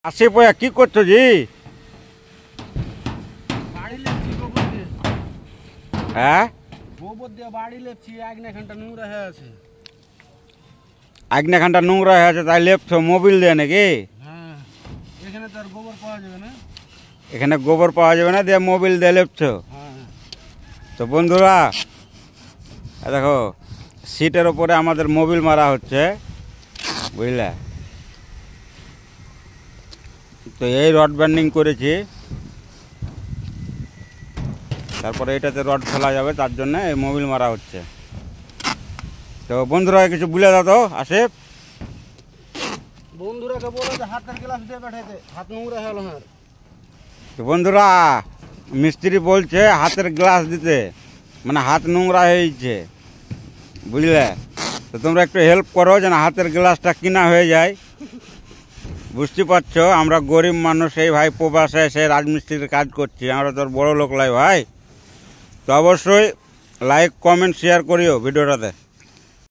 আসে পয়া কি করছো জি? বাড়ি লেপছি গোবর দিয়ে। হ্যাঁ, গোবর দিয়ে বাড়ি লেপছি, আগনাখানটা নোংরা হয়ে আছে। আগনাখানটা নোংরা হয়ে আছে তাই লেপছো মোবিল দিয়ে নাকি? হ্যাঁ, এখানে তো আর গোবর পাওয়া যাবে না। এখানে গোবর পাওয়া যাবে না দিয়ে মোবিল দিয়ে লেপছো। হ্যাঁ, তো বন্ধুরা দেখো সিটের ওপরে আমাদের মোবিল মারা হচ্ছে, বুঝলে? তো এই রড ব্যান্ডিং করেছি, তারপরে এটাতে রড ফেলা যাবে, তার জন্য এই মোবিল মারা হচ্ছে। তো বন্ধুরা কিছু বলে দাও তো আসিফ। বন্ধুরাকে বলো যে হাতের গ্লাস দিয়ে পাঠাইতে, হাত নোংরা হলো আমার। তো বন্ধুরা মিস্ত্রি বলছে হাতের গ্লাস দিতে, মানে হাত নোংরা হয়েছে, বুঝলে? তো তোমরা একটু হেল্প করো যেন হাতের গ্লাসটা কিনা হয়ে যায়। বুঝতে পারছো আমরা গরিব মানুষ, এই ভাই প্রবাসে এসে রাজমিস্ত্রির কাজ করছি, আমরা তোর বড় লোক লাই ভাই। তো অবশ্যই লাইক কমেন্ট শেয়ার করিও ভিডিওটাতে।